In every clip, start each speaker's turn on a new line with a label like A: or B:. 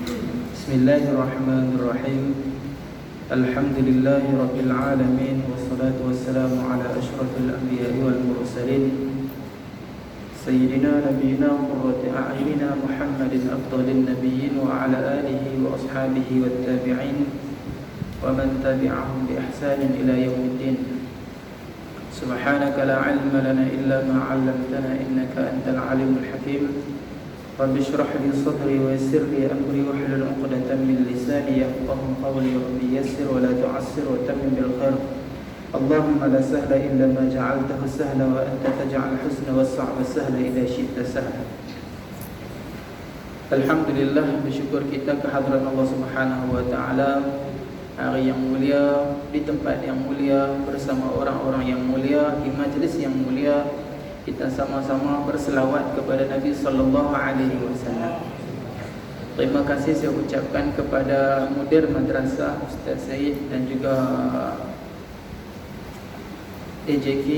A: Bismillahirrahmanirrahim. Alhamdulillahi rabbil alamin, wassalatu wassalamu ala asyrafil anbiya'i wal mursalin sayyidina nabiyina wa qurrati a'yunina Muhammadin afdalin nabiyyin wa ala alihi wa ashabihi wat tabi'in wa man tabi'ahum bi ihsanin ila yaumiddin. Subhanaka la 'ilma lana illa ma 'allamtana innaka antal alimul hakim. Rabbi shrah li sadri wa yassir li amri wahlul 'uqdatam min lisani yafqahu qawli. Rabbi yassir wa la tu'assir wa tammim bil khair. Allahumma la sahla illa ma ja'altahu sahla wa anta taj'al husna was sa'ba sahla idza syi'ta sahla. Alhamdulillah, bersyukur kita kehadrat Allah Subhanahu wa taala, hari yang mulia, di tempat yang mulia, bersama orang-orang yang mulia, di majlis yang mulia. Kita sama-sama berselawat kepada Nabi sallallahu alaihi wasallam. Terima kasih saya ucapkan kepada mudir madrasah Ustaz Said dan juga AJK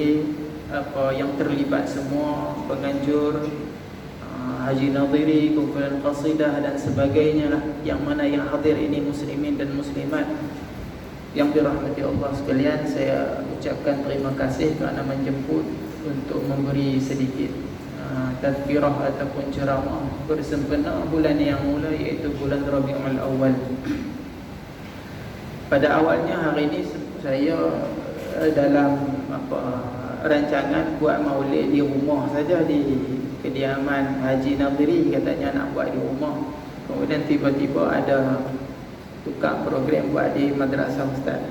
A: yang terlibat semua, penganjur, Haji Nadhiri, kumpulan qasidah dan sebagainya lah, yang mana yang hadir ini muslimin dan muslimat yang dirahmati Allah sekalian. Saya ucapkan terima kasih kerana menjemput untuk memberi sedikit tazkirah ataupun ceramah bersempena bulan yang mula, iaitu bulan Rabiul Awal. Pada awalnya hari ini saya dalam rancangan buat maulid di rumah saja, di kediaman Haji Nadhiri, katanya nak buat di rumah. Kemudian tiba-tiba ada tukar program buat di madrasah ustaz.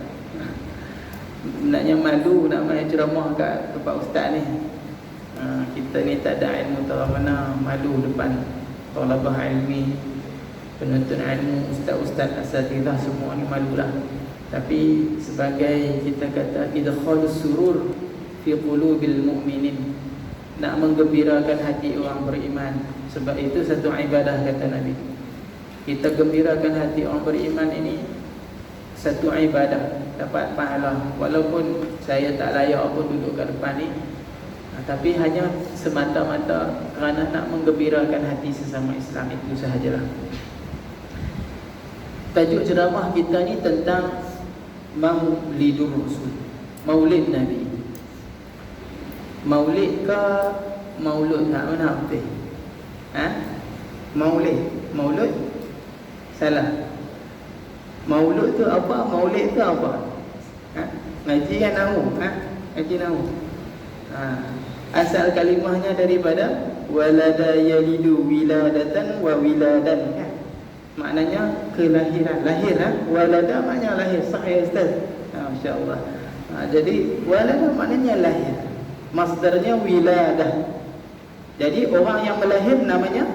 A: Sebenarnya malu nak main ceramah kat tempat ustaz ni. Kita ni tak ada ilmu tahu mana, malu depan talabah ilmi, penuntut ilmu, ustaz-ustaz asatidzah, semua ni malulah. Tapi sebagai kita kata idkhalus surur fi qulubil mu'minin, nak menggembirakan hati orang beriman. Sebab itu satu ibadah, kata Nabi. Kita gembirakan hati orang beriman ini satu ibadah, dapat pahala. Walaupun saya tak layak pun duduk kat depan ni, tapi hanya semata-mata kerana nak menggembirakan hati sesama Islam, itu sahajalah. Tajuk ceramah kita ni tentang Maulidur Rasul, Maulid Nabi. Maulid ke maulud, tak mana betul? Maulud salah. Maulud tu apa? Maulid tu apa? Ngaji kan tahu? Ngaji tahu? Asal kalimahnya daripada walada yalidu wiladatan wa wiladan, kan? Maknanya kelahiran, lahir. Walada maknanya lahir, sahih ustaz? Masya-Allah. Jadi walada maknanya lahir, masdarnya wiladah. Jadi orang yang melahir namanya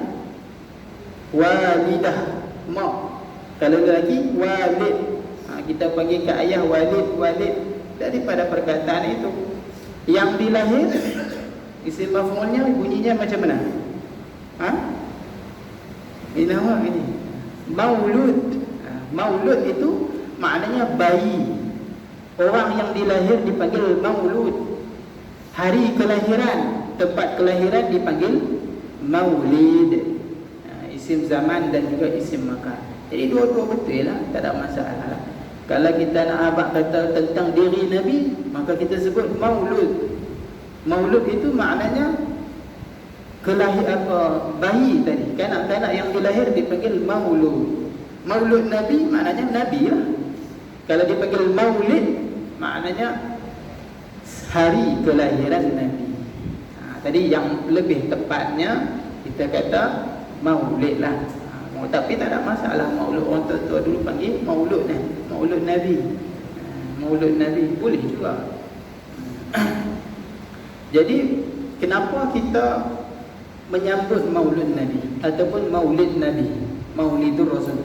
A: walidah, mak. Kalau lelaki, walid. Kita panggil kat ayah walid daripada perkataan itu. Yang dilahir, isim maf'ulnya bunyinya macam mana? Ini nama ini maulud. Maulud itu maknanya bayi. Orang yang dilahir dipanggil maulud. Hari kelahiran, tempat kelahiran dipanggil maulid. Isim zaman dan juga isim makan. Jadi dua-dua betul lah, tak ada masalah. Kalau kita nak abang kata tentang diri Nabi, maka kita sebut maulud. Maulud itu maknanya bayi tadi. Kanak-kanak yang dilahir dipanggil maulud. Maulud Nabi maknanya Nabi lah. Kalau dipanggil maulid, maknanya hari kelahiran Nabi. Tadi yang lebih tepatnya kita kata maulid lah. Tapi tak ada masalah. Maulud orang tua dulu panggil maulud ni, maulud Nabi. Maulud Nabi boleh juga. Jadi kenapa kita menyambut maulud Nabi ataupun maulid Nabi, Maulidur Rasul?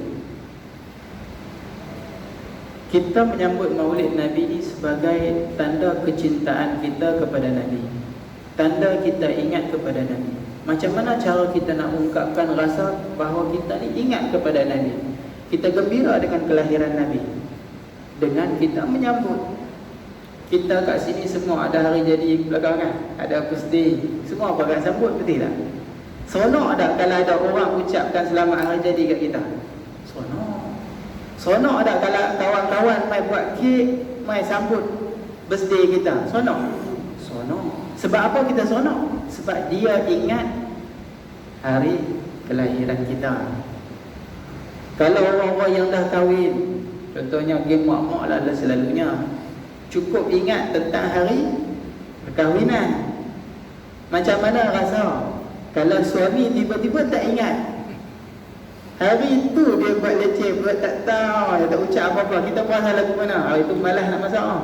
A: Kita menyambut maulid Nabi ini sebagai tanda kecintaan kita kepada Nabi, tanda kita ingat kepada Nabi. Macam mana cara kita nak ungkapkan rasa bahawa kita ni ingat kepada Nabi, kita gembira dengan kelahiran Nabi? Dengan kita menyambut. Kita kat sini semua ada hari jadi belakang kan, ada birthday, semua pakai sambut, betul tak? Seronok tak kalau ada orang ucapkan selamat hari jadi kat kita? Seronok tak kalau kawan-kawan mai buat kek, mai sambut birthday kita? Seronok. Sebab apa kita seronok? Sebab dia ingat hari kelahiran kita. Kalau orang-orang yang dah kahwin, contohnya game mak-mak lah selalunya, cukup ingat tentang hari perkahwinan. Macam mana rasa kalau suami tiba-tiba tak ingat? Hari tu dia buat leceh, buat tak tahu, dia tak ucap apa-apa. Kita puasa lagu mana? Hari tu malas nak masak.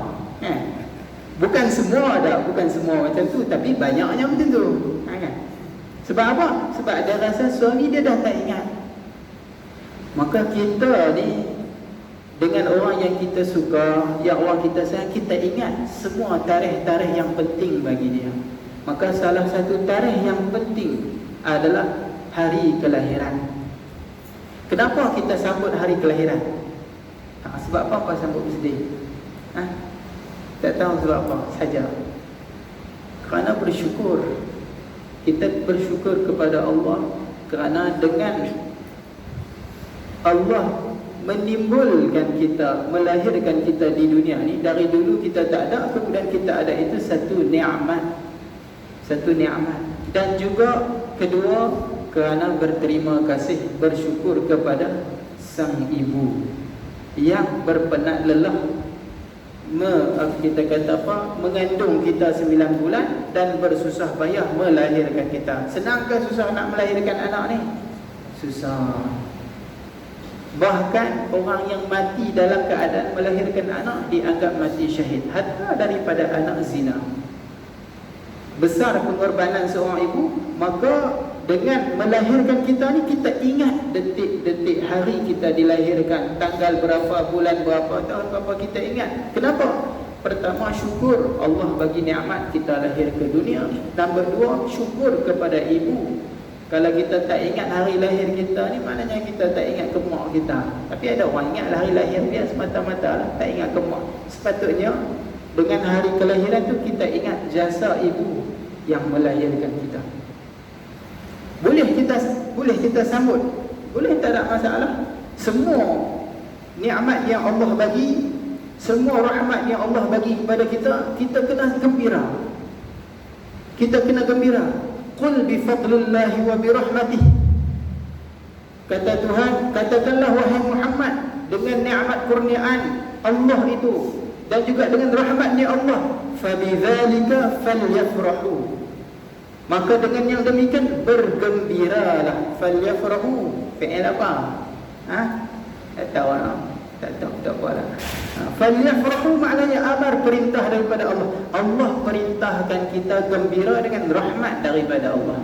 A: Bukan semua macam tu, tapi banyaknya macam tu. Kan? Sebab apa? Sebab dia rasa suami dia dah tak ingat. Maka kita ni dengan orang yang kita suka, yang orang kita sayang, kita ingat semua tarikh-tarikh yang penting bagi dia. Maka salah satu tarikh yang penting adalah hari kelahiran. Kenapa kita sambut hari kelahiran? Sebab apa sambut birthday? Tak tahu sebab apa saja. Kerana bersyukur. Kita bersyukur kepada Allah kerana dengan Allah menimbulkan kita, melahirkan kita di dunia ni. Dari dulu kita tak ada, kemudian kita ada, itu satu nikmat. Dan juga kedua, kerana berterima kasih, bersyukur kepada sang ibu yang berpenat lelah kita kata apa, mengandung kita 9 bulan dan bersusah payah melahirkan kita. Senang ke susah nak melahirkan anak ni? Susah. Bahkan orang yang mati dalam keadaan melahirkan anak dianggap mati syahid, hatta daripada anak zina. Besar pengorbanan seorang ibu. Maka dengan melahirkan kita ni, kita ingat detik-detik hari kita dilahirkan, tanggal berapa, bulan berapa, tahun berapa, kita ingat. Kenapa? Pertama, syukur Allah bagi nikmat kita lahir ke dunia. Nombor dua, syukur kepada ibu. Kalau kita tak ingat hari lahir kita ni, maknanya kita tak ingat ke mak kita. Tapi ada orang ingat hari lahir dia semata-mata lah, tak ingat ke mak. Sepatutnya dengan hari kelahiran tu kita ingat jasa ibu yang melahirkan kita. Boleh kita sambut, boleh, tak ada masalah. Semua nikmat yang Allah bagi, semua rahmat yang Allah bagi kepada kita, kita kena gembira. Qul bi fadlillahi wa bi rahmatihi. Kata Tuhan, katakanlah wahai Muhammad, dengan nikmat kurniaan Allah itu dan juga dengan rahmatnya Allah, fa bidzalika falyafrahu. Maka dengan yang demikian bergembiralah. Falyafrahu, fi'il apa? Tak tahu lah. Tak apa lah. Falyafrahu maknanya amar, perintah daripada Allah. Allah perintahkan kita gembira dengan rahmat daripada Allah.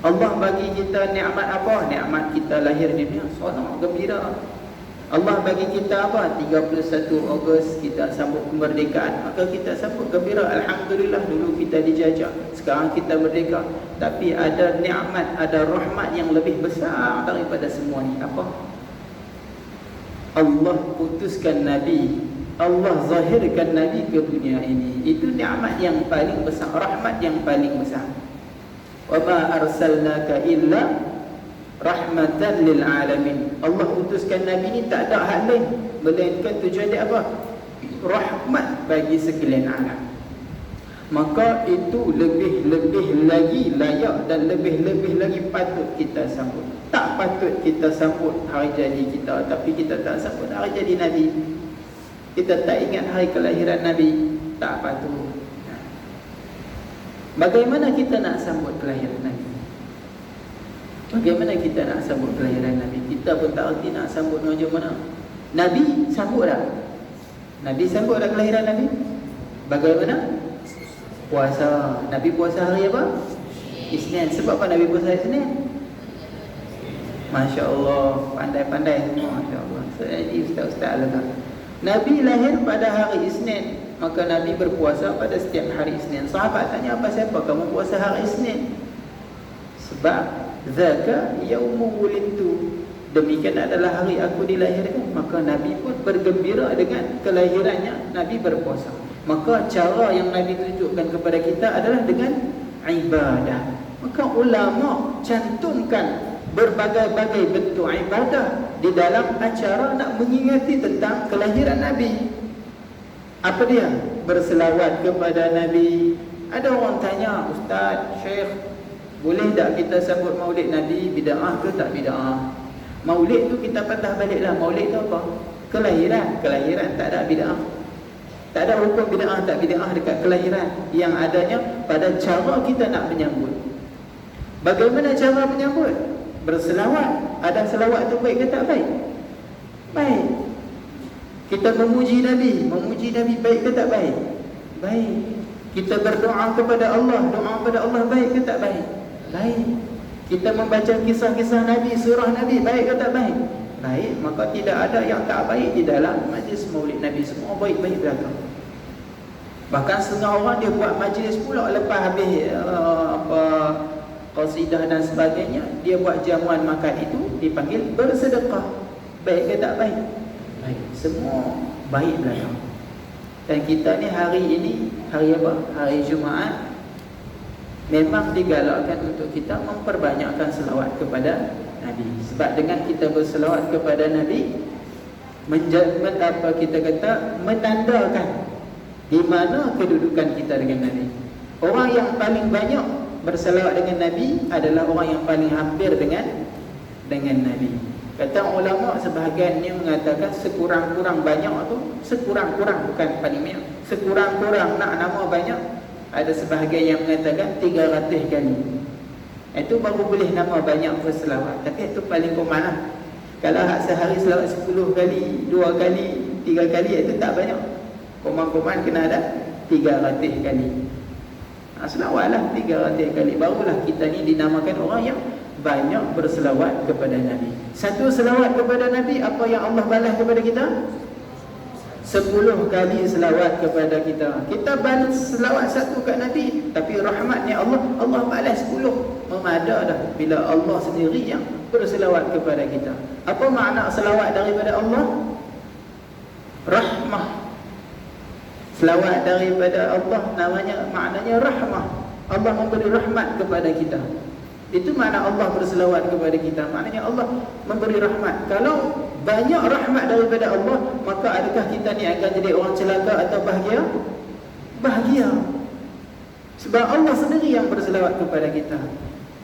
A: Allah bagi kita nikmat apa? Nikmat kita lahir di dunia, seronok, gembira. Allah bagi kita apa? 31 Ogos kita sambut kemerdekaan, maka kita sambut gembira. Alhamdulillah, dulu kita dijajah, sekarang kita merdeka. Tapi ada nikmat, ada rahmat yang lebih besar daripada semua ni. Apa? Allah putuskan Nabi, Allah zahirkan Nabi ke dunia ini. Itu nikmat yang paling besar, rahmat yang paling besar. Wa ma arsalnaka illa rahmatan lil alamin. Allah utuskan Nabi ni tak ada hal lain melainkan tujuan dia apa? Rahmat bagi sekalian alam. Maka itu lebih lagi layak dan lebih lagi patut kita sambut. Tak patut kita sambut hari jadi kita, tapi kita tak sambut hari jadi Nabi. Kita tak ingat hari kelahiran Nabi, tak patut. Bagaimana kita nak sambut kelahiran Nabi? Bagaimana kita nak sambut kelahiran Nabi? Kita pun tak erti nak sambut macam mana. Nabi sambut dah. Nabi sambut dah kelahiran Nabi. Bagaimana? Puasa. Nabi puasa hari apa? Isnin. Sebab apa Nabi puasa Isnin? Masya Allah, pandai-pandai semua. Masya Allah. Jadi ustaz-ustaz lah. Nabi lahir pada hari Isnin, maka Nabi berpuasa pada setiap hari Isnin. Sahabat tanya, apa siapa kamu puasa hari Isnin? Sebab zaka yaumu wulidtu, demikian adalah hari aku dilahirkan. Maka Nabi pun bergembira dengan kelahirannya. Nabi berpuasa. Maka cara yang Nabi tunjukkan kepada kita adalah dengan ibadah. Maka ulama cantumkan berbagai-bagai bentuk ibadah di dalam acara nak mengingati tentang kelahiran Nabi. Apa dia? Berselawat kepada Nabi. Ada orang tanya, Ustaz, Syekh, boleh tak kita sambut maulid Nabi, bid'ah ke tak bid'ah? Maulid tu kita patah baliklah, maulid tu apa? Kelahiran, tak ada bid'ah. Tak ada hukum bid'ah tak bid'ah dekat kelahiran. Yang adanya pada cara kita nak menyambut. Bagaimana cara menyambut? Berselawat. Ada selawat tu baik ke tak baik? Baik. Kita memuji Nabi baik ke tak baik? Baik. Kita berdoa kepada Allah, doa kepada Allah baik ke tak baik? Baik. Kita membaca kisah-kisah Nabi, surah Nabi, baik ke tak baik? Baik. Maka tidak ada yang tak baik di dalam majlis maulid Nabi. Semua baik-baik belakang. Bahkan setengah orang dia buat majlis pula lepas habis qasidah dan sebagainya, dia buat jamuan makan itu dipanggil bersedekah. Baik ke tak baik? Baik. Semua baik belakang. Dan kita ni hari ini, hari apa? Hari Jumaat, memang digalakkan untuk kita memperbanyakkan selawat kepada Nabi. Sebab dengan kita berselawat kepada Nabi, menandakan di mana kedudukan kita dengan Nabi. Orang yang paling banyak berselawat dengan Nabi adalah orang yang paling hampir dengan Nabi. Kata ulama sebahagian ni mengatakan sekurang-kurang banyak tu, sekurang-kurang bukan paling banyak, sekurang-kurang nak nama banyak, ada sebahagian yang mengatakan 300 kali. Itu baru boleh nama banyak berselawat. Tapi itu paling koman. Kalau hak sehari selawat 10 kali, 2 kali, 3 kali, itu tak banyak. Koman-koman kena ada 300 kali. Selawatlah 300 kali. Barulah kita ni dinamakan orang yang banyak berselawat kepada Nabi. Satu selawat kepada Nabi, apa yang Allah balas kepada kita? 10 kali selawat kepada kita. Kita balas selawat satu kat Nabi, tapi rahmatnya Allah balas 10. Memada dah bila Allah sendiri yang berselawat kepada kita. Apa makna selawat daripada Allah? Rahmah. Selawat daripada Allah maknanya rahmah. Allah memberi rahmat kepada kita. Itu makna Allah berselawat kepada kita. Maknanya Allah memberi rahmat. Kalau banyak rahmat daripada Allah, maka adakah kita ni akan jadi orang celaka atau bahagia? Bahagia. Sebab Allah sendiri yang berselawat kepada kita.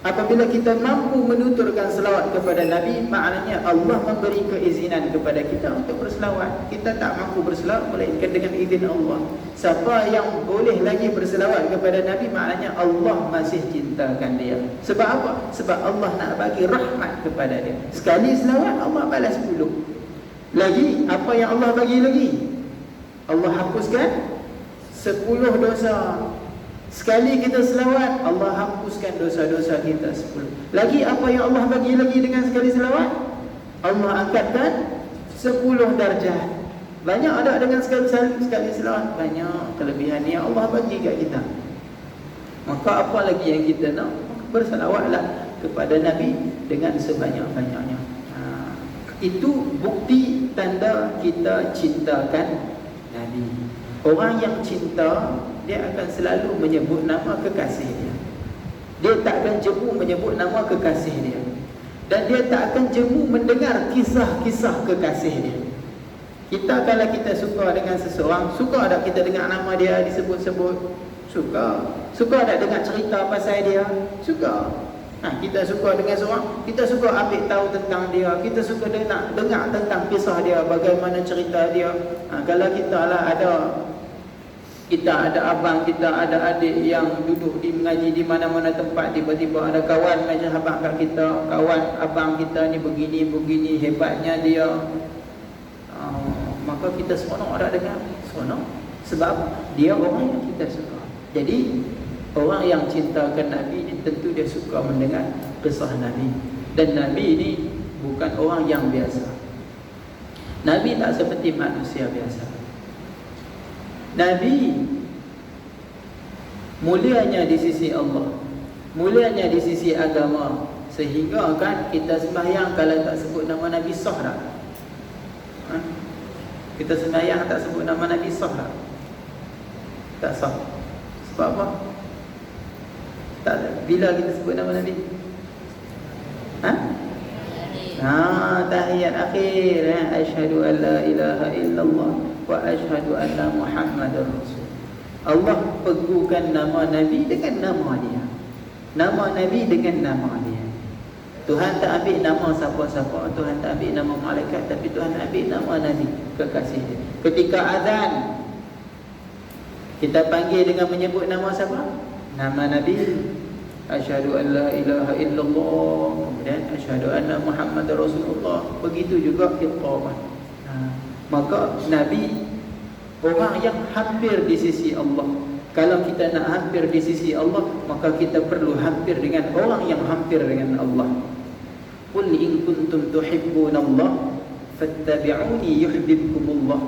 A: Apabila kita mampu menuturkan selawat kepada Nabi, maknanya Allah memberi keizinan kepada kita untuk berselawat. Kita tak mampu berselawat melainkan dengan izin Allah. Siapa yang boleh lagi berselawat kepada Nabi, maknanya Allah masih cintakan dia. Sebab apa? Sebab Allah nak bagi rahmat kepada dia. Sekali selawat, Allah balas 10. Lagi, apa yang Allah bagi lagi? Allah hapuskan 10 dosa. Sekali kita selawat, Allah hapuskan dosa-dosa kita 10. Lagi apa yang Allah bagi lagi dengan sekali selawat? Allah angkatkan 10 darjah. Banyak ada dengan sekali selawat. Banyak kelebihan yang Allah bagi kat kita. Maka apa lagi yang kita nak? Berselawatlah kepada Nabi dengan sebanyak-banyaknya. Itu bukti tanda kita cintakan Nabi. Orang yang cinta, dia akan selalu menyebut nama kekasih dia. Dia tak akan jemu menyebut nama kekasih dia. Dan dia tak akan jemu mendengar kisah-kisah kekasih dia. Kita kalau kita suka dengan seseorang, suka tak kita dengar nama dia disebut-sebut? Suka. Suka tak dengar cerita pasal dia? Suka. Kita suka dengan seorang, kita suka ambil tahu tentang dia, kita suka dengar tentang kisah dia, bagaimana cerita dia. Kalau kita ada abang, kita ada adik yang duduk di mengaji di mana-mana tempat, tiba-tiba ada kawan macam abang kat kita, kawan abang kita ni begini hebatnya dia. Maka kita seronok ada dengar, seronok sebab dia orang yang kita suka. Jadi orang yang cintakan Nabi ni tentu dia suka mendengar kisah Nabi. Dan Nabi ni bukan orang yang biasa. Nabi tak seperti manusia biasa. Nabi mulianya di sisi Allah, mulianya di sisi agama, sehingga kan kita sembahyang kalau tak sebut nama Nabi sah tak? Kita sembahyang tak sebut nama Nabi sah tak? Tak sah. Sebab apa? Tak, bila kita sebut nama Nabi? Tahiyat akhir, asyhadu an la ilaha illallah wa asyhadu anna Muhammadar Rasul. Allah pegukan nama Nabi dengan nama dia. Nama Nabi dengan nama dia. Tuhan tak ambil nama siapa-siapa, Tuhan tak ambil nama malaikat, tapi Tuhan ambil nama Nabi, kekasih dia. Ketika azan, kita panggil dengan menyebut nama siapa? Nama Nabi. Asyhadu an la ilaha illallah, kemudian asyhadu anna Muhammadar Rasulullah. Begitu juga iqamah. Maka Nabi orang yang hampir di sisi Allah. Kalau kita nak hampir di sisi Allah, maka kita perlu hampir dengan orang yang hampir dengan Allah. Qul in kuntum tuhibbunallah fattabi'uni yuhibbukumullah.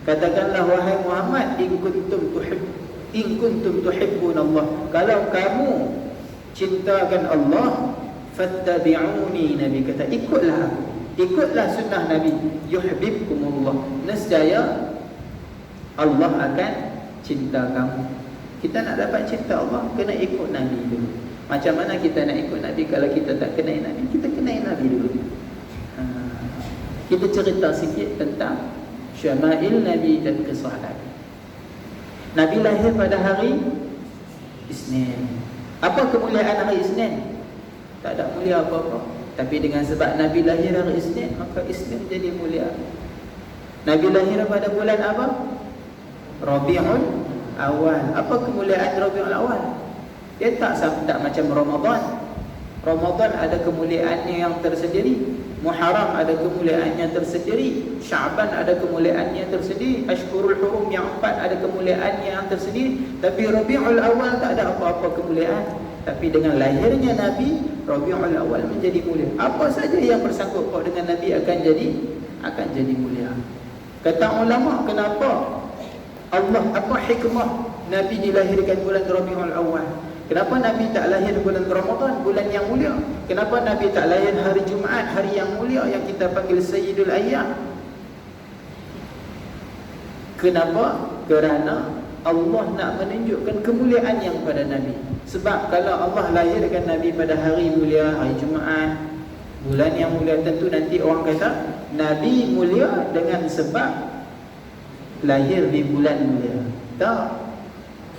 A: Katakanlah wahai Muhammad, in kuntum tuhibbunallah, kalau kamu cintakan Allah, fattabi'uni, Nabi kata ikutlah aku, ikutlah sunnah Nabi, yuhibbukumullah, nescaya Allah akan cinta kamu. Kita nak dapat cinta Allah, kena ikut Nabi dulu. Macam mana kita nak ikut Nabi kalau kita tak kenal Nabi? Kita kenal Nabi dulu. Kita cerita sikit tentang syama'il Nabi dan kisah Nabi. Nabi lahir pada hari Isnin. Apa kemuliaan hari Isnin? Tak ada mulia apa-apa. Tapi dengan sebab Nabi lahir hari Isnin, maka Isnin jadi mulia. Nabi lahir pada bulan apa? Rabiul Awal. Apa kemuliaan Rabiul Awal? Dia tak macam Ramadan. Ramadan ada kemuliaannya yang tersendiri, Muharram ada kemuliaannya tersendiri, Syaban ada kemuliaannya tersendiri, Ashhurul Hurum yang 4 ada kemuliaannya yang tersendiri. Tapi Rabiul Awal tak ada apa-apa kemuliaan. Tapi dengan lahirnya Nabi, Rabiul Awal menjadi mulia. Apa saja yang bersangkut paut dengan Nabi akan jadi mulia. Kata ulama, kenapa Allah, apa hikmah Nabi dilahirkan bulan Rabiul Awal? Kenapa Nabi tak lahir bulan Ramadan, bulan yang mulia? Kenapa Nabi tak lahir hari Jumaat, hari yang mulia yang kita panggil Sayyidul Ayyam? Kenapa? Kerana Allah nak menunjukkan kemuliaan yang pada Nabi. Sebab kalau Allah lahirkan Nabi pada hari mulia, hari Jumaat, bulan yang mulia, tentu nanti orang kata Nabi mulia dengan sebab lahir di bulan mulia. Tak.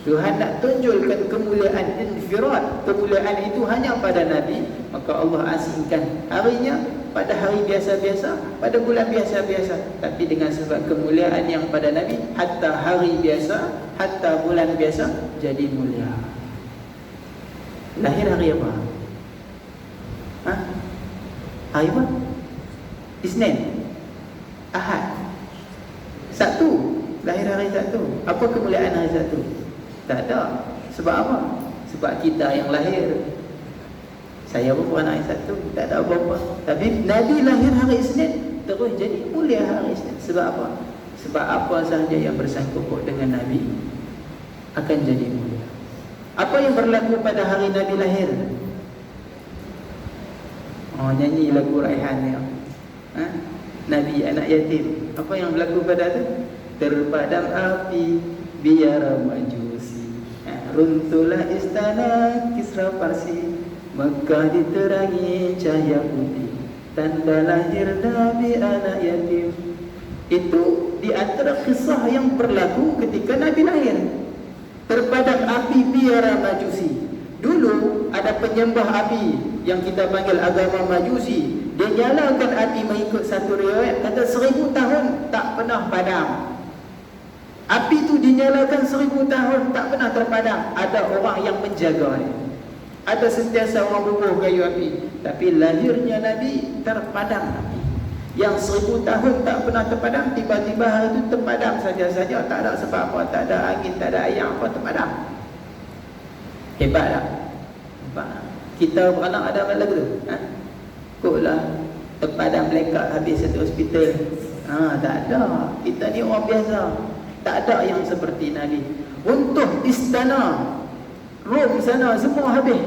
A: Tuhan nak tunjukkan kemuliaan infirad. Kemuliaan itu hanya pada Nabi. Maka Allah asingkan harinya pada hari biasa-biasa, pada bulan biasa-biasa. Tapi dengan sebab kemuliaan yang pada Nabi, hatta hari biasa, hatta bulan biasa jadi mulia. Lahir hari apa? Hari apa? Isnin, Ahad, Sabtu. Lahir hari Sabtu. Apa kemuliaan hari Sabtu? Tak ada. Sebab apa? Sebab kita yang lahir. Saya pun bukan hari Sabtu, tak ada apa-apa. Tapi Nabi lahir hari Isnin, terus jadi mulia hari Isnin. Sebab apa? Sebab apa sahaja yang bersangkut dengan Nabi akan jadi mulia. Apa yang berlaku pada hari Nabi lahir? Nyanyi lagu Raihan ni. Nabi anak yatim. Apa yang berlaku pada tu? Terpadam api biara Majusi, runtuhlah istana Kisra Parsi, Mekah diterangi cahaya putih, tanda lahir Nabi anak yatim. Itu di antara kisah yang berlaku ketika Nabi lahir. Terpadam api biara Majusi. Dulu ada penyembah api yang kita panggil agama Majusi. Dia nyalakan api mengikut satu riwayat, kata 1000 tahun tak pernah padam. Api itu dinyalakan 1000 tahun tak pernah terpadam. Ada orang yang menjaga dia. Ada sentiasa orang bubuh kayu api. Tapi lahirnya Nabi terpadam api. Yang 1000 tahun tak pernah terpadam, tiba-tiba hari itu terpadam saja-saja. Tak ada sebab apa, tak ada angin, tak ada air, apa terpadam. Hebat tak? Hebat. Kita beranak ada apa lagu tu? Kuklah terpadam melekat habis satu hospital. Tak ada. Kita ni orang biasa. Tak ada yang seperti Nabi. Untuk istana Rom sana semua habis.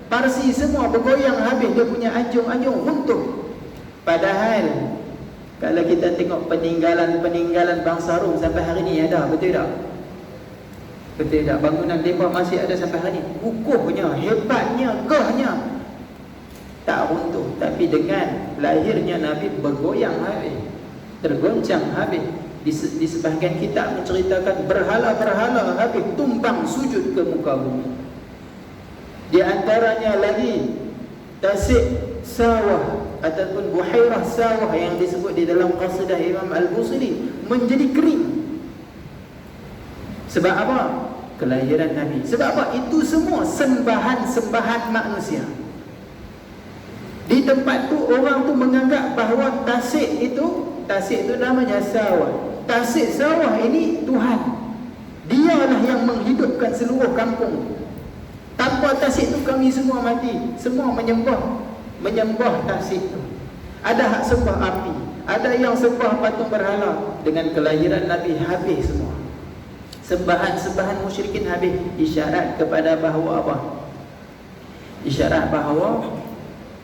A: Parsi semua bergoyang habis. Dia punya anjung-anjung runtuh. Padahal kalau kita tengok peninggalan bangsa Rom sampai hari ni ada, betul tak? Betul tak? Bangunan mereka masih ada sampai hari ni. Kukuhnya, hebatnya, gahnya. tak runtuh. Tapi dengan lahirnya Nabi bergoyang habis, tergoncang habis. Di sebahagian kitab menceritakan berhala-berhala habis tumbang sujud ke muka bumi. Di antaranya lagi tasik sawah ataupun buhairah sawah yang disebut di dalam qasidah Imam Al-Busiri menjadi kering. Sebab apa? Kelahiran Nabi. Sebab apa? Itu semua sembahan-sembahan manusia. Di tempat tu orang tu menganggap bahawa tasik itu namanya sawah. Tasik sawah ini Tuhan. Dialah yang menghidupkan seluruh kampung. Tanpa tasik tu kami semua mati. Semua menyembah tasik tu. Ada hak sembah api, ada yang sembah patung berhala. Dengan kelahiran Nabi habis semua. Sembahan-sembahan musyrikin habis. Isyarat kepada bahawa apa? Isyarat bahawa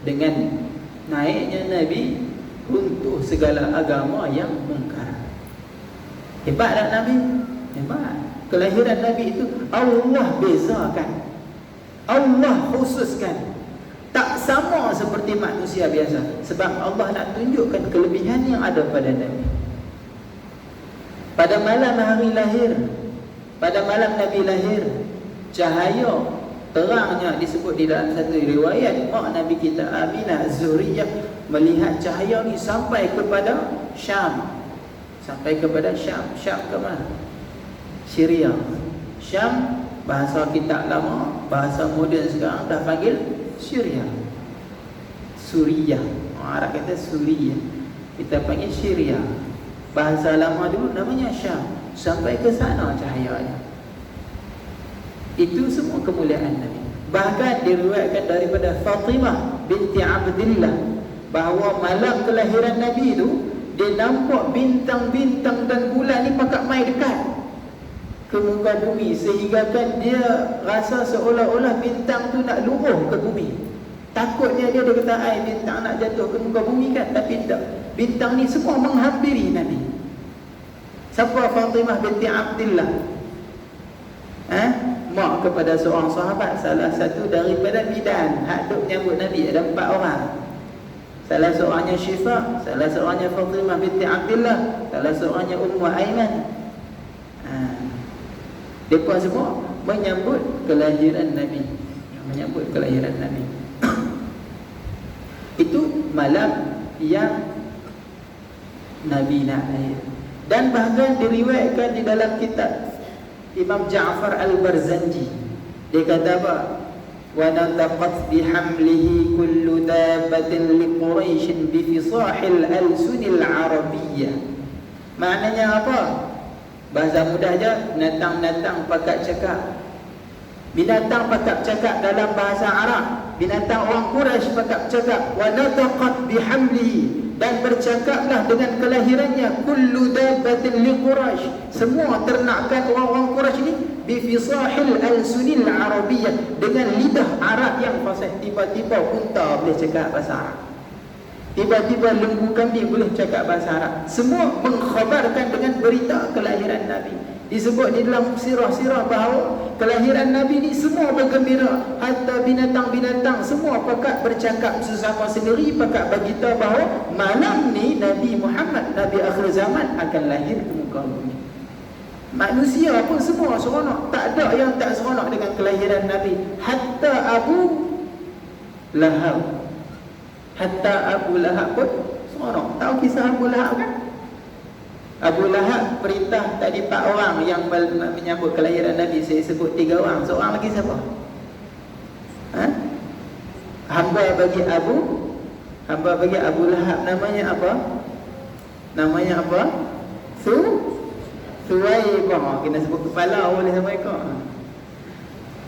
A: dengan naiknya Nabi untuk segala agama yang mungkar. Hebat tak Nabi? Hebat. Kelahiran Nabi itu Allah bezakan, Allah khususkan. Tak sama seperti manusia biasa. Sebab Allah nak tunjukkan kelebihan yang ada pada Nabi. Pada malam hari lahir, pada malam Nabi lahir, cahaya terangnya disebut di dalam satu riwayat, mak Nabi kita Aminah Az-Zuhriyah melihat cahaya ni sampai kepada Syam. Sampai kepada Syam. Syam ke mana? Syria. Syam, bahasa kitab lama, bahasa moden sekarang dah panggil Syria. Suriah. Arab kata Suriah, kita panggil Syria. Bahasa lama dulu namanya Syam. Sampai ke sana cahayanya. Itu semua kemuliaan Nabi. Bahkan diriwayatkan daripada Fatimah binti Abdillah bahawa malam kelahiran Nabi itu dia nampak bintang-bintang dan bulan ni pakat mai dekat ke muka bumi, sehingga kan dia rasa seolah-olah bintang tu nak luruh ke bumi. Takutnya dia kata bintang nak jatuh ke muka bumi kan, tapi tak. Bintang ni semua menghampiri Nabi. Siapa Fatimah binti Abdillah? Mak kepada seorang sahabat, salah satu daripada bidan hak duk menyambut Nabi. Ada 4 orang. Salah seorangnya Syifa, salah seorangnya Fatimah binti Abdillah, salah seorangnya Ummu Aiman. Mereka semua menyambut kelahiran Nabi. Menyambut kelahiran Nabi. Itu malam yang Nabi nak lahir. Dan bahkan diriwayatkan di dalam kitab Imam Ja'far Al-Barzanji, dia kata apa? Wa nataqat bihamlihi kullu dabatin liquraishin bifisahil alsunil arabiyyah. Maknanya apa? Bahasa mudah je, binatang-binatang pakat cakap. Binatang pakat cakap dalam bahasa Arab. Binatang orang Quraisy pakat cakap. Wa nataqat bihamlihi, dan bercakaplah dengan kelahirannya kullu dabbatin li Quraisy, semua ternakan orang-orang Quraisy ini bifisahil alsunil arabiyyah, dengan lidah Arab yang fasih. Tiba-tiba unta boleh cakap bahasa Arab, tiba-tiba lembu kambing boleh cakap bahasa Arab. Semua mengkhabarkan dengan berita kelahiran Nabi. Disebut di dalam sirah-sirah bahawa kelahiran Nabi ni semua bergembira. Hatta binatang-binatang semua pakat bercakap sesama sendiri, pakat beritahu bahawa malam ni Nabi Muhammad, Nabi akhir zaman akan lahir ke muka bumi. Manusia pun semua seronok. Tak ada yang tak seronok dengan kelahiran Nabi. Hatta Abu Lahab. Hatta Abu Lahab pun seronok. Tahu kisah Abu Lahab kan? Abu Lahab perintah tadi 4 orang yang menyambut kelahiran Nabi. Saya sebut 3 orang. Seorang lagi siapa? Hamba bagi Abu Lahab. Namanya apa? Namanya apa? Thuwaibah. Kena sebut kepala oleh mereka.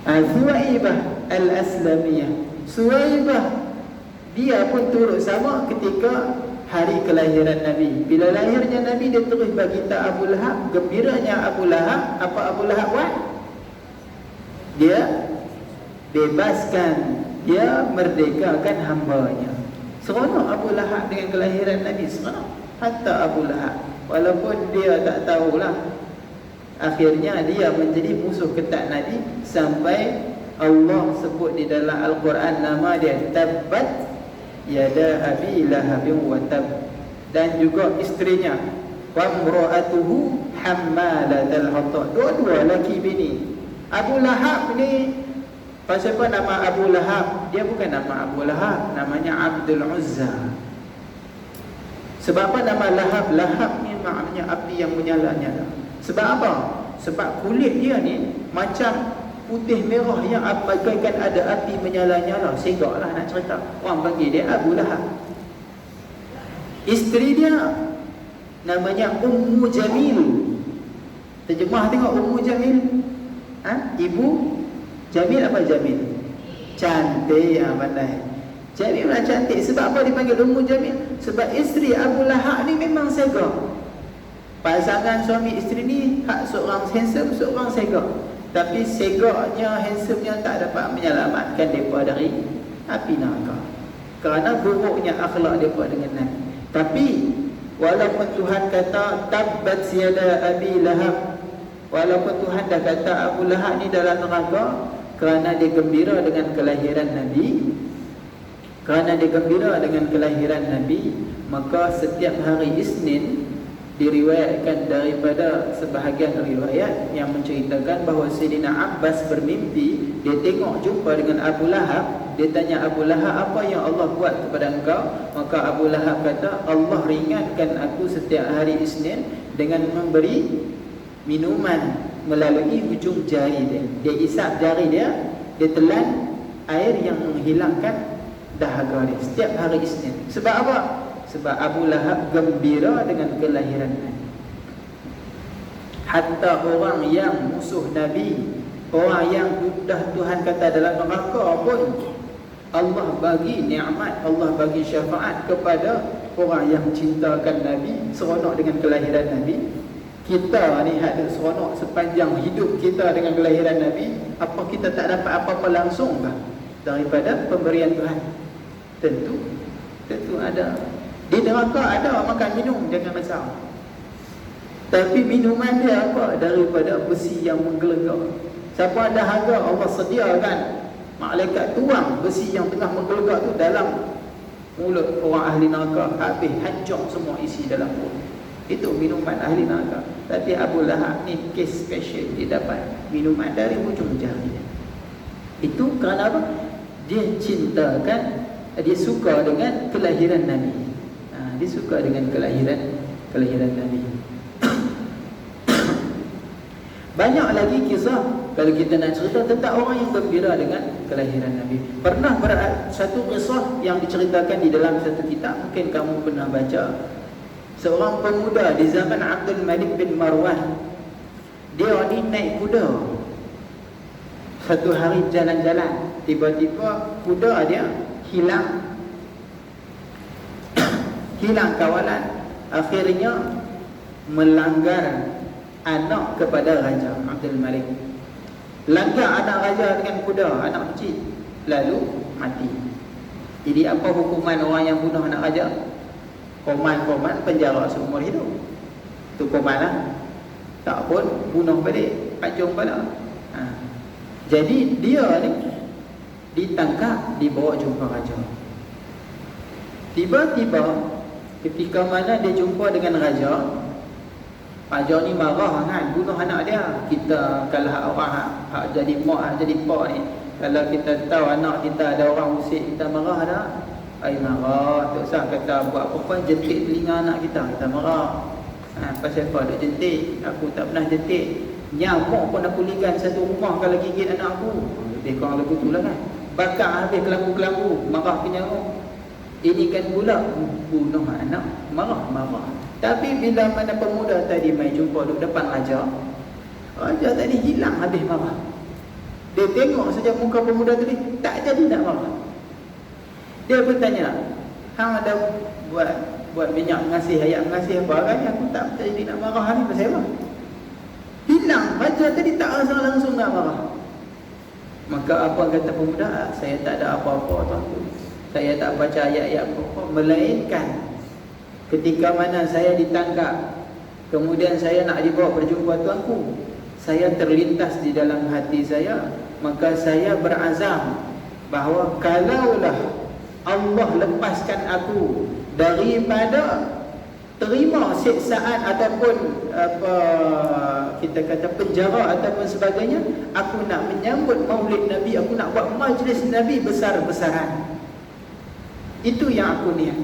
A: Thuwaibah Al-Aslamiyah. Thuwaibah, dia pun turut sama ketika hari kelahiran Nabi. Bila lahirnya Nabi, dia terus bagi tahu Abu Lahab. Gembiranya Abu Lahab. Apa Abu Lahab buat? Dia bebaskan, dia merdekakan hambanya. Seronok Abu Lahab dengan kelahiran Nabi. Seronok. Hatta Abu Lahab, walaupun dia tak tahulah, akhirnya dia menjadi musuh ketat Nabi. Sampai Allah sebut di dalam Al-Quran nama dia, Tabbat yada Abi Lahab wa tab, dan juga isterinya wa imra'atuhu hammalatal hatab. Dua-dua laki bini. Abu Lahab ni, pasal apa nama Abu Lahab? Dia bukan nama Abu Lahab, namanya Abdul Uzza. Sebab apa nama Lahab? Lahab ni maknanya api yang menyala-nyala. Sebab apa? Sebab kulit dia ni macam putih merah yang bagaikan ada api menyala-nyala. Segak lah nak cerita. Orang panggil dia Abu Lahab. Isteri dia namanya Ummu Jamil. Terjemah tengok Ummu Jamil. Ibu Jamil apa Jamil? Cantik, pandai. Jamil lah cantik. Sebab apa dipanggil Ummu Jamil? Sebab isteri Abu Lahab ni memang segak. Pasangan suami isteri ni hak seorang handsome, seorang segak. Tapi segaknya, handsomenya tak dapat menyelamatkan mereka dari api neraka, kerana buruknya akhlak mereka dengan Nabi. Tapi walaupun Tuhan kata tabbat yada Abi Lahab, walaupun Tuhan dah kata Abu Lahab ni dalam neraka, kerana dia gembira dengan kelahiran Nabi, kerana dia gembira dengan kelahiran Nabi, maka setiap hari Isnin diriwayatkan daripada sebahagian riwayat yang menceritakan bahawa Sayyidina Abbas bermimpi, dia tengok jumpa dengan Abu Lahab. Dia tanya Abu Lahab, apa yang Allah buat kepada engkau? Maka Abu Lahab kata, Allah ringankan aku setiap hari Isnin dengan memberi minuman melalui hujung jari dia. Dia isap jari dia, dia telan air yang menghilangkan dahaga dia setiap hari Isnin. Sebab apa? Sebab Abu Lahab gembira dengan kelahiran Nabi. Hatta orang yang musuh Nabi, orang yang dah Tuhan kata dalam neraka pun, Allah bagi nikmat, Allah bagi syafaat kepada orang yang cintakan Nabi, seronok dengan kelahiran Nabi. Kita ni ada seronok sepanjang hidup kita dengan kelahiran Nabi. Apa kita tak dapat apa-apa langsung kah daripada pemberian Tuhan? Tentu ada. Di neraka ada makan minum, jangan risau. Tapi minuman dia apa? Daripada besi yang menggelegak. Siapa ada harga, Allah sediakan malaikat tuang besi yang tengah menggelegak tu dalam mulut orang ahli neraka. Habis hancur semua isi dalam mulut. Itu minuman ahli neraka. Tapi Abu Lahab ni kes special. Dia dapat minuman dari hujung jari dia. Itu kerana apa? Dia cintakan, dia suka dengan kelahiran Nabi. Dia suka dengan kelahiran Nabi. Banyak lagi kisah kalau kita nak cerita tentang orang yang gembira dengan kelahiran Nabi. Pernah satu kisah yang diceritakan di dalam satu kitab, mungkin kamu pernah baca. Seorang pemuda di zaman Abdul Malik bin Marwan, dia ni naik kuda. Satu hari jalan-jalan, tiba-tiba kuda dia hilang kawalan. Akhirnya melanggar anak kepada Raja Abdul Malik. Langgar anak raja dengan kuda, anak kecil, lalu mati. Jadi apa hukuman orang yang bunuh anak raja? Koman penjara seumur hidup. Itu koman lah. Tak pun bunuh balik, pancung bala. Jadi dia ni ditangkap, dibawa jumpa raja. Tiba-tiba ketika mana dia jumpa dengan raja ni marah kan, bunuh anak dia. Kita kalau orang hak jadi mak, hak jadi pak ni, kalau kita tahu anak kita ada orang usik, kita marah dah. Marah, tak usah kata buat apa-apa, jentik telinga anak kita marah. Pasal apa dia jentik? Aku tak pernah jentik. Nyamuk pun aku ligan satu rumah kalau gigit anak aku. Lebih kurang lagu tu lah kan. Bakar habis kelambu-kelambu, marah ke nyamuk. Ini kan pula bunuh anak, marah. Tapi bila mana pemuda tadi mai jumpa duduk depan raja tadi hilang habis marah. Dia tengok saja muka pemuda tadi, tak jadi nak marah. Dia bertanya, hang ada buat minyak mengasih, ayat mengasih apa kan? Aku tak jadi nak marah ni pasal apa? Hilang, raja tadi tak rasa langsung nak marah. Maka apa kata pemuda? Saya tak ada apa-apa tuanku. Saya tak baca ayat-ayat apa-apa, melainkan ketika mana saya ditangkap, kemudian saya nak dibawa berjumpa tuanku, saya terlintas di dalam hati saya, maka saya berazam bahawa kalaulah Allah lepaskan aku daripada terima siksaan ataupun apa kita kata penjara ataupun sebagainya, aku nak menyambut maulid Nabi, aku nak buat majlis Nabi besar-besaran. Itu yang aku niat.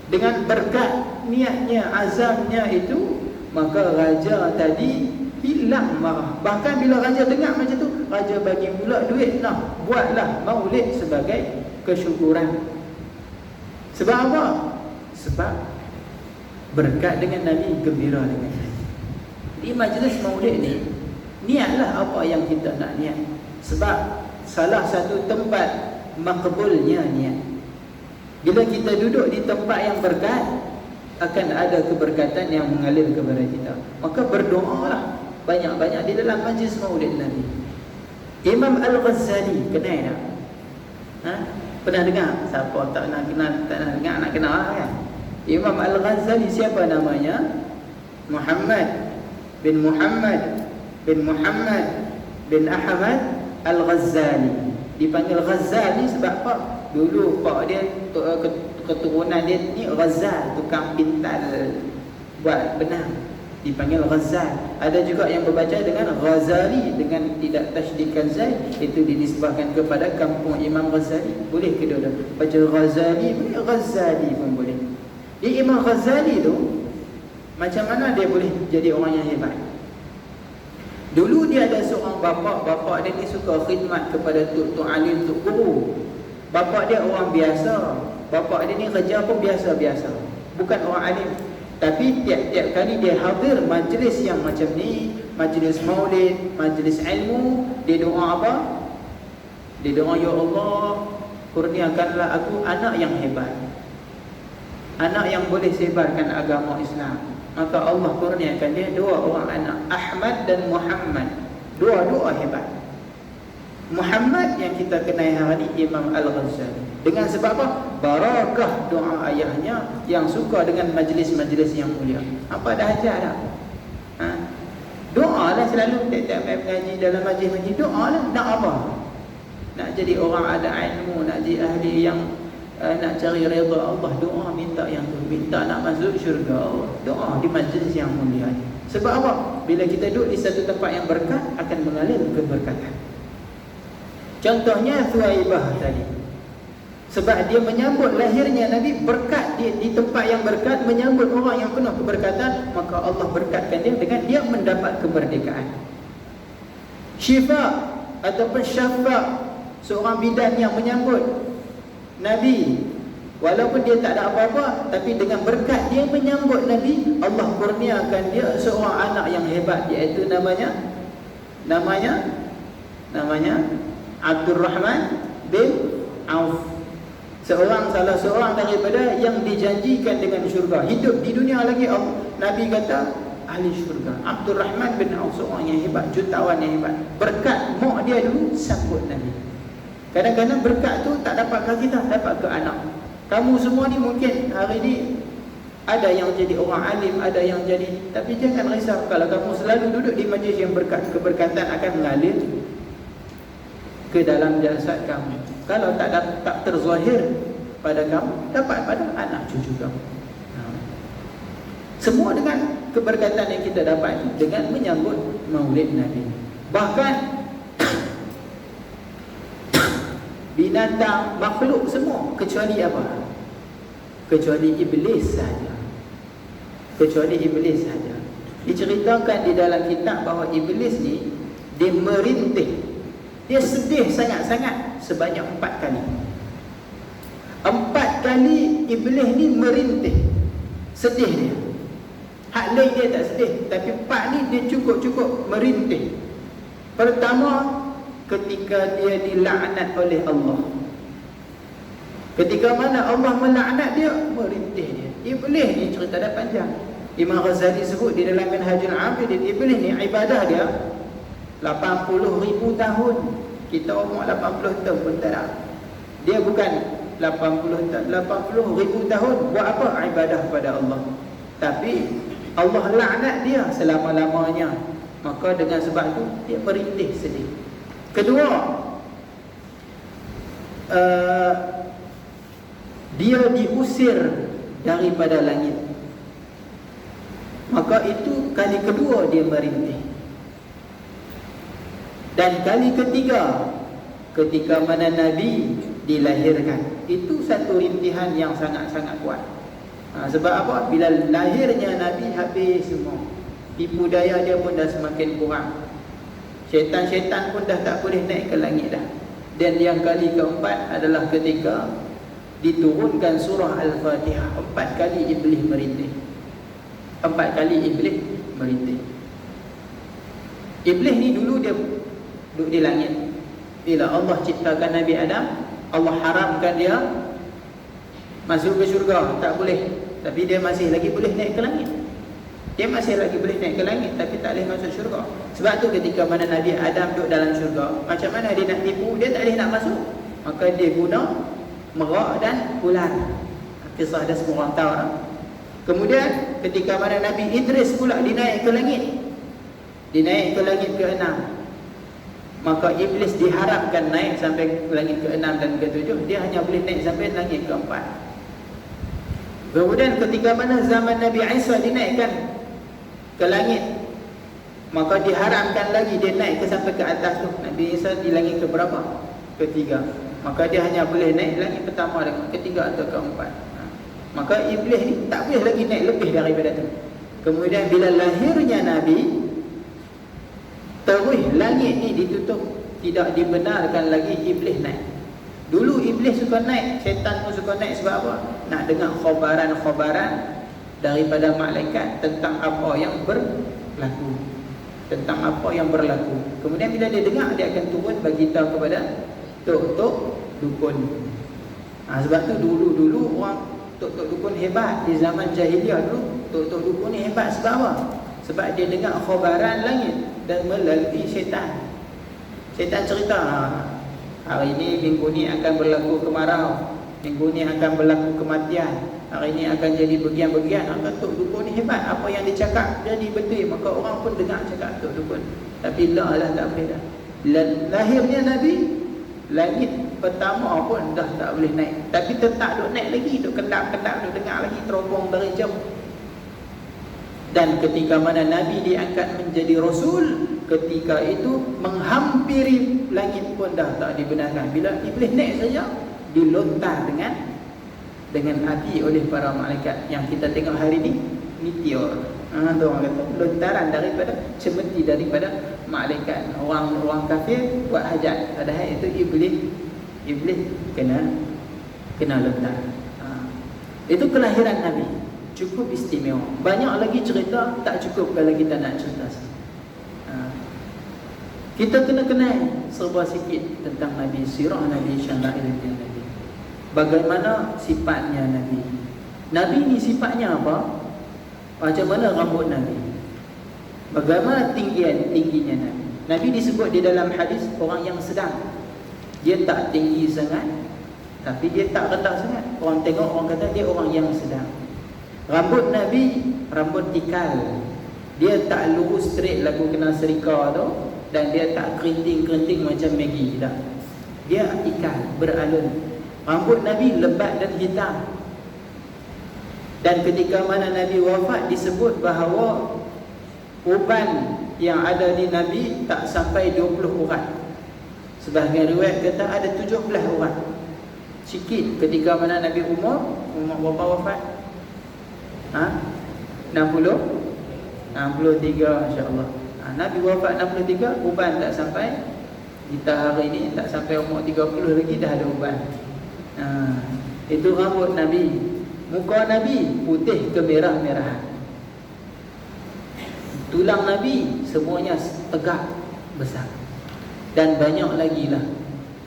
A: Dengan berkat niatnya, azamnya itu, maka raja tadi hilang marah. Bahkan bila raja dengar macam tu, raja bagi pula duit, nah, buatlah maulid sebagai kesyukuran. Sebab apa? Sebab berkat dengan Nabi, gembira dengan Nabi. Di majlis maulid ni, niatlah apa yang kita nak niat. Sebab salah satu tempat makbulnya niat. Bila kita duduk di tempat yang berkat, akan ada keberkatan yang mengalir kepada kita. Maka berdoalah banyak-banyak di dalam majlis maulid Nabi. Imam Al-Ghazali, kenal tak? Ha? Pernah dengar? Siapa tak nak kenal, tak nak dengar, nak kenal kan? Imam Al-Ghazali siapa namanya? Muhammad bin Muhammad bin Muhammad bin Ahmad Al-Ghazali. Dipanggil Ghazali sebab apa? Dulu pak dia keturunan dia ni Ghazal, tukang pintal buat benang, dipanggil Ghazal. Ada juga yang membaca dengan Ghazali dengan tidak tasydidkan zai, itu dinisbahkan kepada kampung Imam Ghazali. Boleh kedua-dua, baca Ghazali boleh, Ghazali pun boleh. Di Imam Ghazali tu, macam mana dia boleh jadi orang yang hebat? Dulu dia ada seorang bapa dia ni suka khidmat kepada tok alim, tok guru. Bapa dia orang biasa, bapa dia ni kerja pun biasa-biasa, bukan orang alim. Tapi tiap-tiap kali dia hadir majlis yang macam ni, majlis maulid, majlis ilmu, dia doa apa? Dia doa, ya Allah, kurniakanlah aku anak yang hebat, anak yang boleh sebarkan agama Islam. Maka Allah kurniakan dia dua orang anak, Ahmad dan Muhammad. Dua-dua hebat. Muhammad yang kita kenal hari ini Imam Al-Ghazali. Dengan sebab apa? Barakah doa ayahnya yang suka dengan majlis-majlis yang mulia. Apa dah ajar dah? Ha? Doa lah selalu tiap-tiap mengaji dalam majlis-majlis. Doa lah. Nak apa? Nak jadi orang ada ilmu, nak jadi ahli yang nak cari redha Allah, doa minta yang tu, minta nak masuk syurga Allah. Doa di majlis yang mulia ni. Sebab apa? Bila kita duduk di satu tempat yang berkat, akan mengalir keberkatan. Contohnya Thuwaibah tadi, sebab dia menyambut lahirnya Nabi, berkat dia di tempat yang berkat, menyambut orang yang penuh keberkatan, maka Allah berkatkan dia dengan dia mendapat kemerdekaan. Syifa ataupun Syafa, seorang bidan yang menyambut Nabi, walaupun dia tak ada apa-apa, tapi dengan berkat dia menyambut Nabi, Allah kurniakan dia seorang anak yang hebat, iaitu namanya Abdul Rahman bin Auf. Salah seorang daripada yang dijanjikan dengan syurga. Hidup di dunia lagi, Nabi kata ahli syurga. Abdul Rahman bin Auf, seorang yang hebat, jutawan yang hebat. Berkat mak dia dulu sambut Nabi. Kadang-kadang berkat tu tak dapat ke kita, dapat ke anak. Kamu semua ni mungkin hari ni ada yang jadi orang alim, ada yang jadi, tapi jangan risau kalau kamu selalu duduk di majlis yang berkat, keberkatan akan mengalir ke dalam jasad kamu. Kalau tak terzahir pada kamu, dapat pada anak cucu kamu. Semua dengan keberkatan yang kita dapat dengan menyambut maulid Nabi. Bahkan binatang, makhluk semua, kecuali apa? Kecuali iblis saja. Kecuali iblis saja. Diceritakan di dalam kitab bahawa iblis ni dia merintih. Dia sedih sangat-sangat sebanyak 4 kali. 4 kali iblis ni merintih. Sedih dia. Hak lain dia tak sedih, tapi 4 ni dia cukup-cukup merintih. Pertama, ketika dia dilaknat oleh Allah. Ketika mana Allah melaknat dia, merintih dia. Iblis ni cerita dah panjang. Imam Ghazali sebut di dalam Minhajul Abidin, iblis ni ibadah dia 80,000 tahun. Kita umur 80 tahun pun tak ada. Dia bukan 80,000 tahun buat apa? Ibadah pada Allah. Tapi Allah laknat dia selama-lamanya. Maka dengan sebab tu dia merintih sedih. Kedua, dia diusir daripada langit. Maka itu kali kedua dia merintih. Dan kali ketiga ketika mana Nabi dilahirkan. Itu satu rintihan yang sangat-sangat kuat. Sebab apa? Bila lahirnya Nabi, habis semua. Tipu daya dia pun dah semakin kurang. Syaitan-syaitan pun dah tak boleh naik ke langit dah. Dan yang kali keempat adalah ketika diturunkan surah Al-Fatihah. 4 kali Iblis merintih. 4 kali Iblis merintih. Iblis ni dulu dia duduk di langit. Bila Allah ciptakan Nabi Adam, Allah haramkan dia masuk ke syurga, tak boleh. Tapi dia masih lagi boleh naik ke langit. Dia masih lagi boleh naik ke langit, tapi tak boleh masuk syurga. Sebab tu ketika mana Nabi Adam duduk dalam syurga, macam mana dia nak tipu? Dia tak boleh nak masuk. Maka dia guna merak dan ular. Kisah dah semua orang tahu lah. Kemudian ketika mana Nabi Idris pula dinaik ke langit, dinaik ke langit ke-6, maka Iblis diharapkan naik sampai langit ke-6 dan ke-7. Dia hanya boleh naik sampai langit ke-4. Kemudian ketika mana zaman Nabi Isa dinaikkan ke langit, maka diharamkan lagi dia naik ke sampai ke atas tu. Nabi Isa di langit ke berapa? Ke-3. Maka dia hanya boleh naik langit pertama, ke-3 atau ke-4. Maka Iblis ni tak boleh lagi naik lebih daripada tu. Kemudian bila lahirnya Nabi, terus langit ni ditutup, tidak dibenarkan lagi Iblis naik. Dulu Iblis suka naik, syaitan pun suka naik. Sebab apa? Nak dengar khabaran-khabaran daripada malaikat tentang apa yang berlaku, tentang apa yang berlaku. Kemudian bila dia dengar, dia akan turun bagi tahu kepada tok-tok dukun. Sebab tu dulu orang tok-tok dukun hebat. Di zaman jahiliah dulu, tok-tok dukun ni hebat. Sebab apa? Sebab dia dengar khabaran langit dan melalui syaitan. Syaitan cerita, hari ini, minggu ni akan berlaku kemarau, minggu ni akan berlaku kematian, hari ini akan jadi bagian-bagian. Tok dukun ni hebat, apa yang dia cakap jadi betul. Maka orang pun dengar cakap tok dukun. Tapi lah tak boleh dah. Lahirnya Nabi, langit pertama pun dah tak boleh naik. Tapi tetap duk naik lagi, duk kendap-kendap, duk dengar lagi, terobong dari jauh. Dan ketika mana Nabi diangkat menjadi Rasul, ketika itu menghampiri langit pun dah tak dibenarkan. Bila Iblis naik saja, dilontar dengan api oleh para malaikat. Yang kita tengok hari ini, meteor. Tu orang kata lontaran daripada, cemeti daripada malaikat. Orang kafir buat hajat, padahal itu Iblis kena lontar. Itu kelahiran Nabi. Cukup istimewa. Banyak lagi cerita, tak cukup kalau kita nak cerita. Kita kena kenal serba sikit tentang Nabi, sirah Nabi, syama'ilnya Nabi. Bagaimana sifatnya Nabi? Nabi ni sifatnya apa? Macam mana rambut Nabi? Bagaimana tingginya Nabi? Nabi disebut di dalam hadis orang yang sedang. Dia tak tinggi sangat, tapi dia tak rendah sangat. Orang tengok, orang kata dia orang yang sedang. Rambut Nabi, rambut ikal. Dia tak lurus straight lagu kena serika tu, dan dia tak kerinting-kerinting macam Maggie tak. Dia ikal, beralun. Rambut Nabi lebat dan hitam. Dan ketika mana Nabi wafat, disebut bahawa uban yang ada di Nabi tak sampai 20 urat. Sebahagian riwayat kata ada 17 urat. Sikit ketika mana Nabi umur berapa wafat? 63, insya-Allah. Nabi wafat 63, uban tak sampai. Kita hari ini tak sampai umur 30 lagi dah ada uban. Itu rambut Nabi. Muka Nabi putih kemerah-merahan. Tulang Nabi semuanya tegak besar. Dan banyak lagi lah.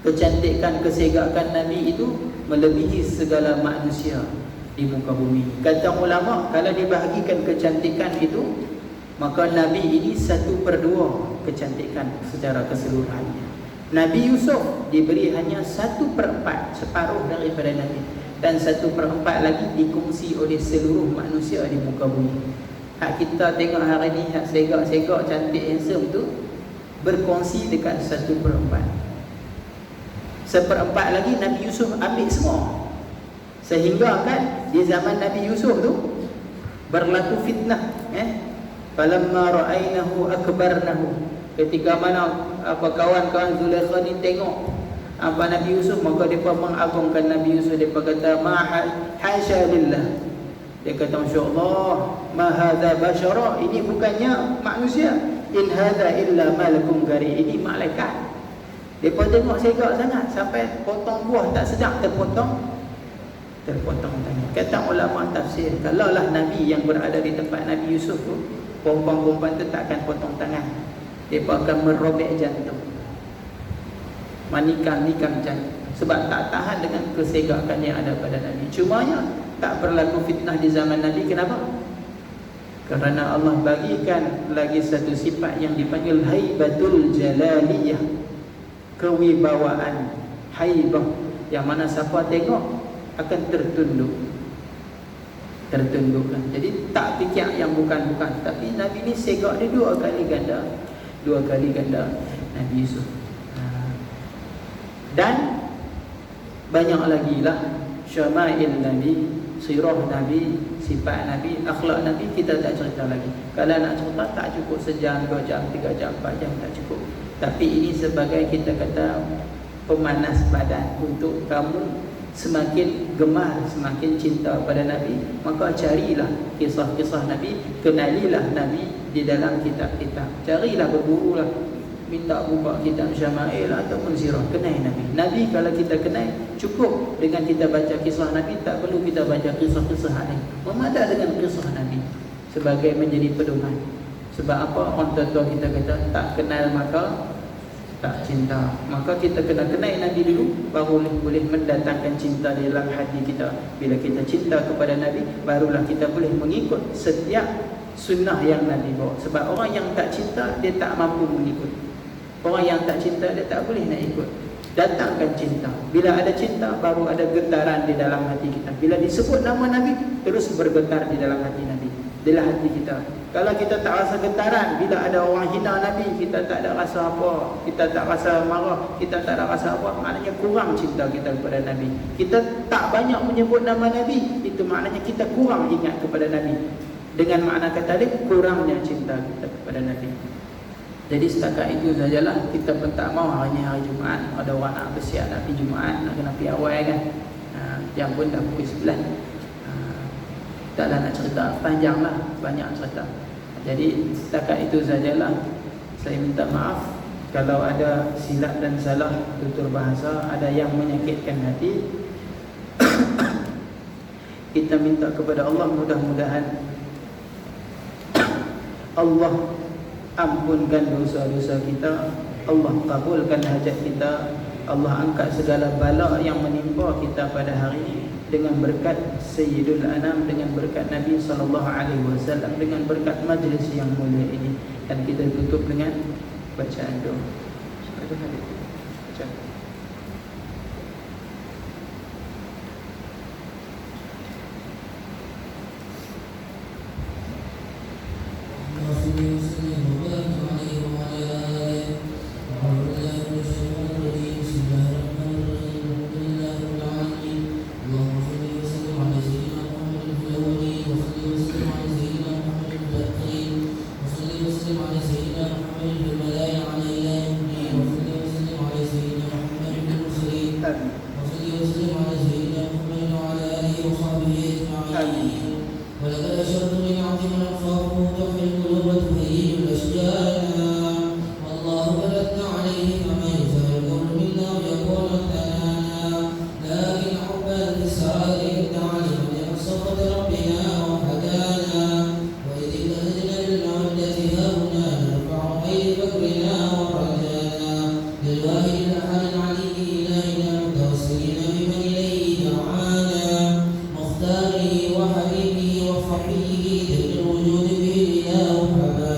A: Kecantikan, kesegakan Nabi itu melebihi segala manusia di muka bumi. Kata ulama, kalau dibahagikan kecantikan itu, maka Nabi ini 1/2 kecantikan secara keseluruhannya. Nabi Yusuf diberi hanya 1/4, separuh daripada Nabi. Dan 1/4 lagi dikongsi oleh seluruh manusia di muka bumi. Hak kita tengok hari ni, hak segak-segak, cantik, handsome tu, berkongsi dekat 1/4. 1/4 lagi Nabi Yusuf ambil semua. Sehingga kan di zaman Nabi Yusuf tu berlaku fitnah, falamma ra'ainahu akbarnahu, ketika mana kawan-kawan Zulaikha ni tengok Nabi Yusuf, maka mereka mengagungkan Nabi Yusuf. Mereka kata hasya lillah, dia kata masya-Allah, ma hadza bashara, ini bukannya manusia, in hadza illa malakun karim, ini malaikat. Mereka tengok segak sangat sampai potong buah tak sedap terpotong tangan. Kata ulama tafsir, kalaulah Nabi yang berada di tempat Nabi Yusuf tu, perempuan-perempuan tu tak akan potong tangan, mereka akan merobek jantung, menikam jantung, sebab tak tahan dengan kesegakan yang ada pada Nabi. Cumanya tak berlaku fitnah di zaman Nabi. Kenapa? Kerana Allah bagikan lagi satu sifat yang dipanggil haibatul jalaliyah, kewibawaan, haibah, yang mana siapa tengok akan tertundukkan. Jadi tak fikir yang bukan-bukan. Tapi Nabi ni segak dia dua kali ganda Nabi Yusuf. Dan banyak lagi lah syama'il Nabi, sirah Nabi, sifat Nabi, akhlak Nabi, kita tak cerita lagi. Kalau nak cerita tak cukup sejam, 2 jam, 3 jam, 4 jam, tak cukup. Tapi ini sebagai kita kata pemanas badan untuk kamu semakin gemar, semakin cinta pada Nabi. Maka carilah kisah-kisah Nabi, kenalilah Nabi di dalam kitab-kitab. Carilah, bergurulah, minta buka kitab syama'il ataupun sirah, kenal Nabi. Nabi kalau kita kenal, cukup dengan kita baca kisah Nabi, tak perlu kita baca kisah-kisah lain. Memadai dengan kisah Nabi sebagai menjadi pedoman. Sebab apa? Orang tua kita kata tak kenal maka tak cinta. Maka kita kena kenal Nabi dulu, baru boleh mendatangkan cinta di dalam hati kita. Bila kita cinta kepada Nabi, barulah kita boleh mengikut setiap sunnah yang Nabi bawa. Sebab orang yang tak cinta, dia tak mampu mengikut. Orang yang tak cinta, dia tak boleh nak ikut. Datangkan cinta. Bila ada cinta, baru ada getaran di dalam hati kita. Bila disebut nama Nabi, terus bergetar di dalam hati Nabi, di dalam hati kita. Kalau kita tak rasa getaran, bila ada orang hina Nabi, kita tak ada rasa apa, kita tak rasa marah, kita tak ada rasa apa, maknanya kurang cinta kita kepada Nabi. Kita tak banyak menyebut nama Nabi, itu maknanya kita kurang ingat kepada Nabi. Dengan makna kata dia, kurangnya cinta kita kepada Nabi. Jadi setakat itu sajalah. Kita pun tak mahu hari ni hari Jumaat, ada orang nak bersiap nak pergi Jumaat, nak kena pergi awal kan. Jam pun dah pukul 11. Taklah nak cerita panjang lah, banyak cerita. Jadi setakat itu sajalah. Saya minta maaf kalau ada silap dan salah tutur bahasa, ada yang menyakitkan hati. Kita minta kepada Allah, mudah-mudahan Allah ampunkan dosa-dosa kita, Allah kabulkan hajat kita, Allah angkat segala bala yang menimpa kita pada hari ini dengan berkat Sayyidul Anam, dengan berkat Nabi SAW, dengan berkat majlis yang mulia ini. Dan kita tutup dengan bacaan doa. Ada hadis. Baca.
B: وحبيبه وصفيه ذكر الوجود به الإله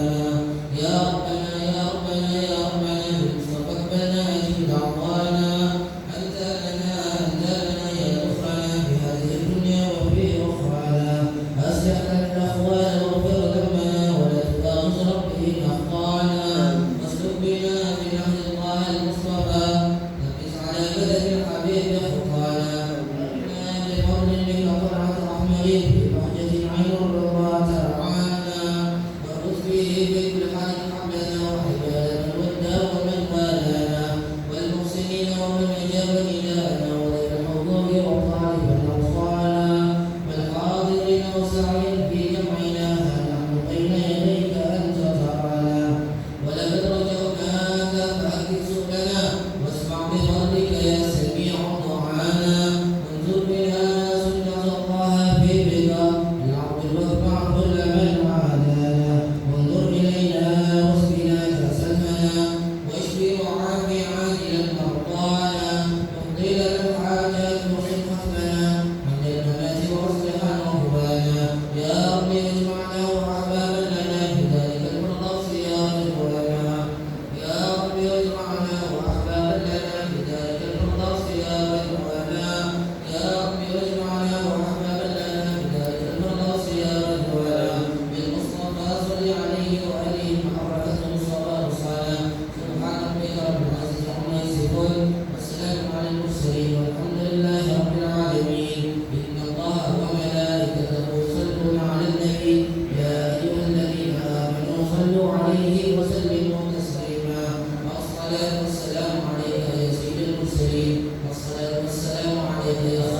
B: وسعي في جمعنا نحن بين يديك أنت تعالى ولقد رجوناك فأكد سؤلنا واسمع بفضلك يا سميع دعانا انظر بنا سنة الله في بقى العبد واتبع كل من وعدانا وانظر إلينا واسقنا كأس المنى واشفي وعافي عاجلا مرضانا واقضي لنا الحاجات وخذ ختمنا عند الممات واصلح عقبانا يا رب اجمعنا وأحبابا لنا في ذلك الفردوس يا رضوانا يا رب اجمعنا وأحبابا لنا في ذلك الفردوس يا رضوانا يا رب اجمعنا وأحبابا لنا في ذلك الفردوس يا رضوانا بالمصطفى صل عليه وآله مع بركة المصطفى والصلاة سبحان ربك رب العزة عما يصفون والسلام على المرسلين والحمد لله رب العالمين إن الله وملائكته يصلون على النبي يا أيها الذين آمنوا صلوا عليه وسلموا تسليما والصلاة والسلام عليك يا سيد المرسلين والصلاة والسلام عليك يا